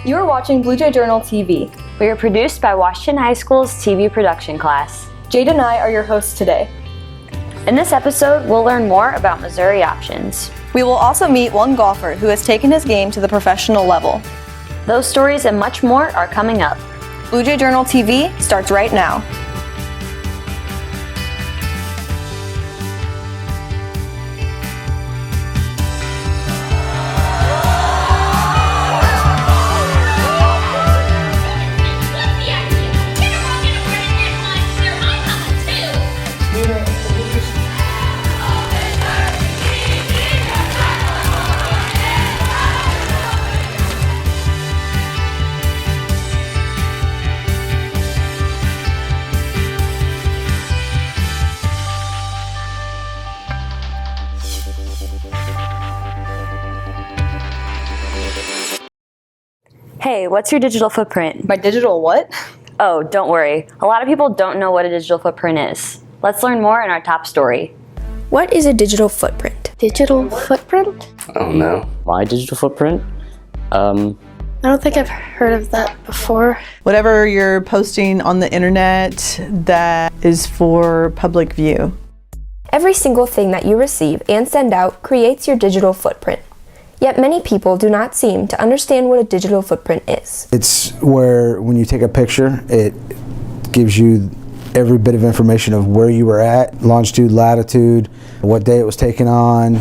You are watching Blue Jay Journal TV. We are produced by Washington High School's TV production class. Jade and I are your hosts today. In this episode, we'll learn more about Missouri options. We will also meet one golfer who has taken his game to the professional level. Those stories and much more are coming up. Blue Jay Journal TV starts right now. Hey, what's your digital footprint? My digital what? Oh, don't worry. A lot of people don't know what a digital footprint is. Let's learn more in our top story. What is a digital footprint? Digital footprint? I don't know. My digital footprint? I don't think I've heard of that before. Whatever you're posting on the internet that is for public view. Every single thing that you receive and send out creates your digital footprint. Yet many people do not seem to understand what a digital footprint is. It's where when you take a picture, it gives you every bit of information of where you were at, longitude, latitude, what day it was taken on,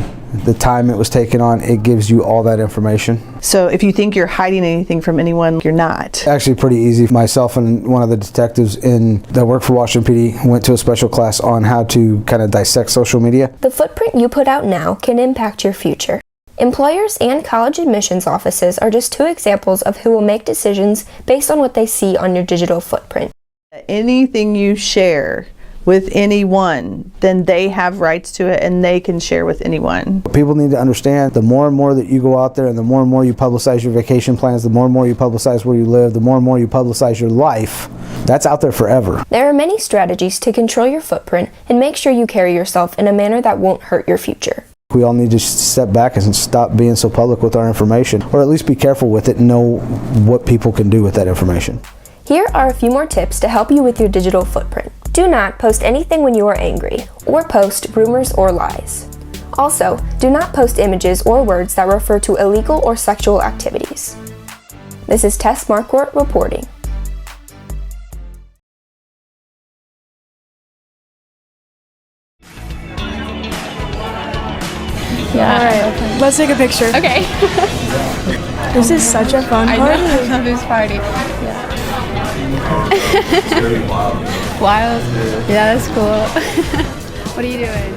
the time it was taken on. It gives you all that information. So if you think you're hiding anything from anyone, you're not. Actually pretty easy. Myself and one of the detectives that work for Washington PD went to a special class on how to kind of dissect social media. The footprint you put out now can impact your future. Employers and college admissions offices are just two examples of who will make decisions based on what they see on your digital footprint. Anything you share with anyone, then they have rights to it and they can share with anyone. People need to understand the more and more that you go out there and the more and more you publicize your vacation plans, the more and more you publicize where you live, the more and more you publicize your life, that's out there forever. There are many strategies to control your footprint and make sure you carry yourself in a manner that won't hurt your future. We all need to step back and stop being so public with our information, or at least be careful with it and know what people can do with that information. Here are a few more tips to help you with your digital footprint. Do not post anything when you are angry, or post rumors or lies. Also, do not post images or words that refer to illegal or sexual activities. This is Tess Marquardt reporting. Yeah. All right. Okay. Let's take a picture. Okay. This is such a fun party. I love this party. Yeah. It's really wild. Wild? Yeah, that's cool. What are you doing?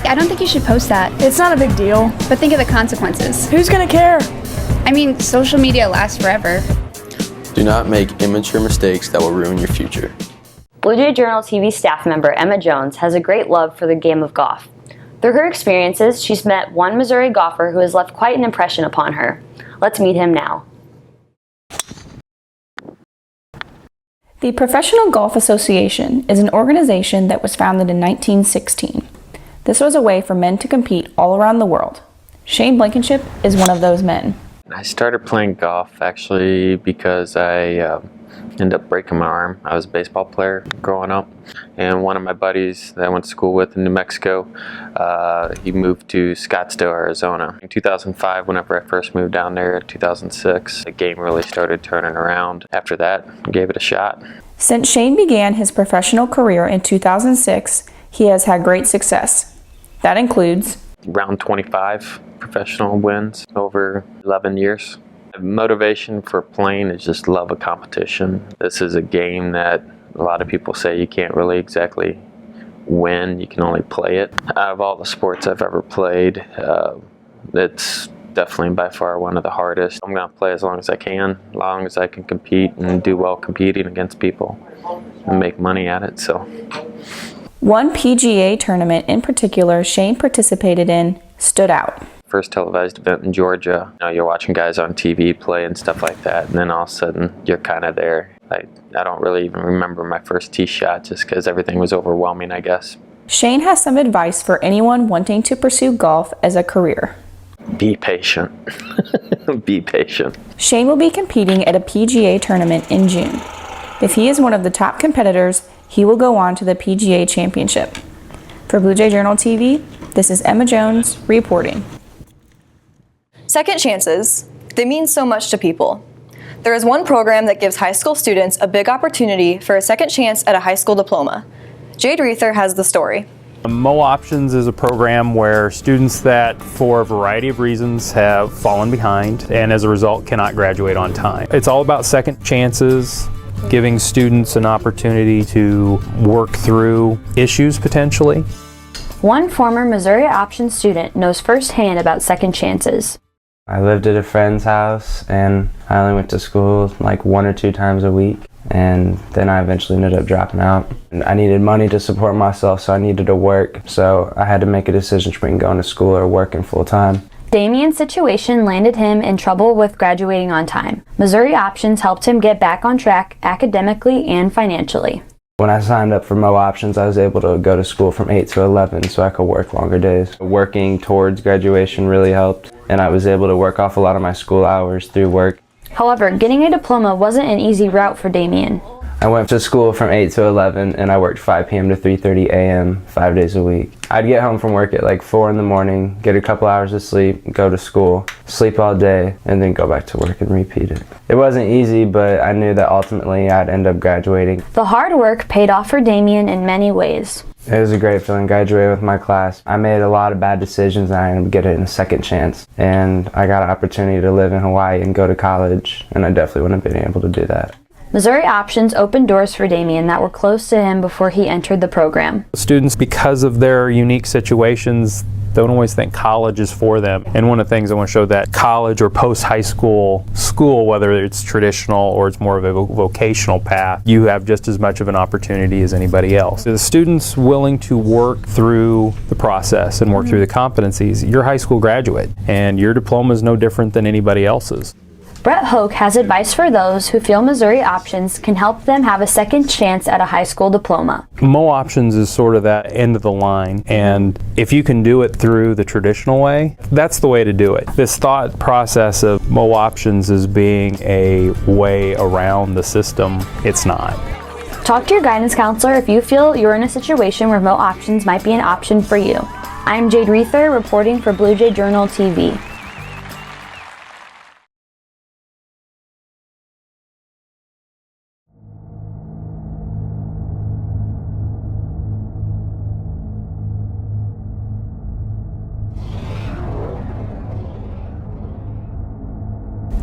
I don't think you should post that. It's not a big deal. But think of the consequences. Who's gonna care? I mean, social media lasts forever. Do not make immature mistakes that will ruin your future. Blue Jay Journal TV staff member Emma Jones has a great love for the game of golf. Through her experiences, she's met one Missouri golfer who has left quite an impression upon her. Let's meet him now. The Professional Golf Association is an organization that was founded in 1916. This was a way for men to compete all around the world. Shane Blankenship is one of those men. I started playing golf actually because I ended up breaking my arm. I was a baseball player growing up, and one of my buddies that I went to school with in New Mexico, he moved to Scottsdale, Arizona. In 2005, whenever I first moved down there, in 2006, the game really started turning around. After that, I gave it a shot. Since Shane began his professional career in 2006, he has had great success. That includes around 25 professional wins over 11 years. Motivation for playing is just love of competition. This is a game that a lot of people say you can't really exactly win, you can only play it. Out of all the sports I've ever played, it's definitely by far one of the hardest. I'm going to play as long as I can, as long as I can compete and do well competing against people and make money at it. So, one PGA tournament in particular Shane participated in stood out. First televised event in Georgia. You're watching guys on TV play and stuff like that, and then all of a sudden you're kind of there. I don't really even remember my first tee shot just because everything was overwhelming, I guess. Shane has some advice for anyone wanting to pursue golf as a career. Be patient. Be patient. Shane will be competing at a PGA tournament in June. If he is one of the top competitors, he will go on to the PGA Championship. For Blue Jay Journal TV, this is Emma Jones reporting. Second chances, they mean so much to people. There is one program that gives high school students a big opportunity for a second chance at a high school diploma. Jade Reether has the story. Mo Options is a program where students that, for a variety of reasons, have fallen behind and as a result cannot graduate on time. It's all about second chances, giving students an opportunity to work through issues potentially. One former Missouri Options student knows firsthand about second chances. I lived at a friend's house and I only went to school like 1 or 2 times a week, and then I eventually ended up dropping out. I needed money to support myself, so I needed to work, so I had to make a decision between going to school or working full time. Damien's situation landed him in trouble with graduating on time. Missouri Options helped him get back on track academically and financially. When I signed up for Mo Options, I was able to go to school from 8 to 11 so I could work longer days. Working towards graduation really helped, and I was able to work off a lot of my school hours through work. However, getting a diploma wasn't an easy route for Damien. I went to school from 8 to 11 and I worked 5 p.m. to 3:30 a.m. 5 days a week. I'd get home from work at like 4 in the morning, get a couple hours of sleep, go to school, sleep all day, and then go back to work and repeat it. It wasn't easy, but I knew that ultimately I'd end up graduating. The hard work paid off for Damien in many ways. It was a great feeling graduating with my class. I made a lot of bad decisions and I ended up getting a second chance. And I got an opportunity to live in Hawaii and go to college, and I definitely wouldn't have been able to do that. Missouri Options opened doors for Damien that were close to him before he entered the program. Students, because of their unique situations, don't always think college is for them. And one of the things I want to show that college or post-high school school, whether it's traditional or it's more of a vocational path, you have just as much of an opportunity as anybody else. The students willing to work through the process and work through the competencies, you're a high school graduate and your diploma is no different than anybody else's. Brett Hoke has advice for those who feel Missouri Options can help them have a second chance at a high school diploma. Mo Options is sort of that end of the line, and if you can do it through the traditional way, that's the way to do it. This thought process of Mo Options as being a way around the system, it's not. Talk to your guidance counselor if you feel you're in a situation where Mo Options might be an option for you. I'm Jade Reether reporting for Blue Jay Journal TV.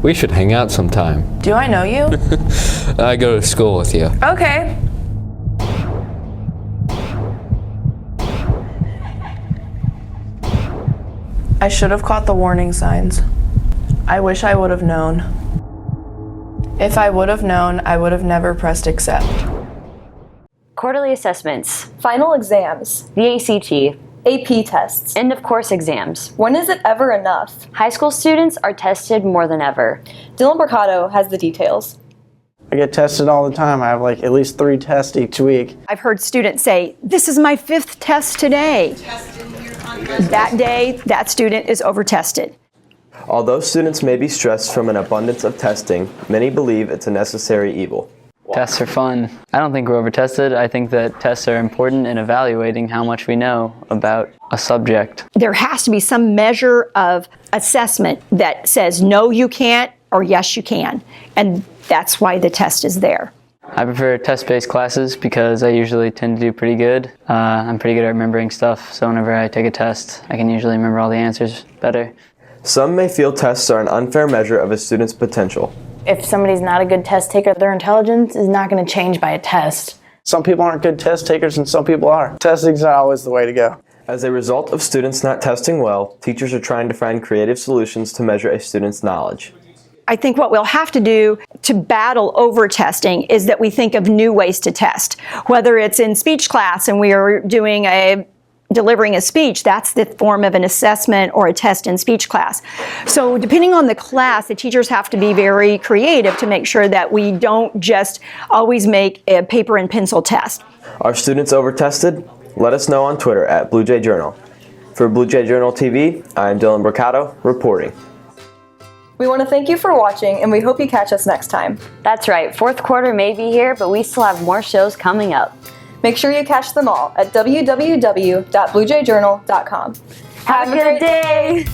We should hang out sometime. Do I know you? I go to school with you. Okay. I should have caught the warning signs. I wish I would have known. If I would have known, I would have never pressed accept. Quarterly assessments, Final exams, the ACT, AP tests. end of course exams. When is it ever enough? High school students are tested more than ever. Dylan Bricado has the details. I get tested all the time. I have like at least 3 tests each week. I've heard students say, this is my 5th test today. That day, that student is over-tested. Although students may be stressed from an abundance of testing, many believe it's a necessary evil. Tests are fun. I don't think we're over-tested. I think that tests are important in evaluating how much we know about a subject. There has to be some measure of assessment that says, no, you can't, or yes, you can. And that's why the test is there. I prefer test-based classes because I usually tend to do pretty good. I'm pretty good at remembering stuff, so whenever I take a test, I can usually remember all the answers better. Some may feel tests are an unfair measure of a student's potential. If somebody's not a good test taker, their intelligence is not going to change by a test. Some people aren't good test takers and some people are. Testing's not always the way to go. As a result of students not testing well, teachers are trying to find creative solutions to measure a student's knowledge. I think what we'll have to do to battle over testing is that we think of new ways to test. Whether it's in speech class and we are delivering a speech, that's the form of an assessment or a test in speech class. So depending on the class, the teachers have to be very creative to make sure that we don't just always make a paper and pencil test. Are students over-tested? Let us know on Twitter at Blue Jay Journal. For Blue Jay Journal TV, I'm Dylan Brocato, reporting. We want to thank you for watching, and we hope you catch us next time. That's right, fourth quarter may be here, but we still have more shows coming up. Make sure you catch them all at www.bluejayjournal.com. Have a good day!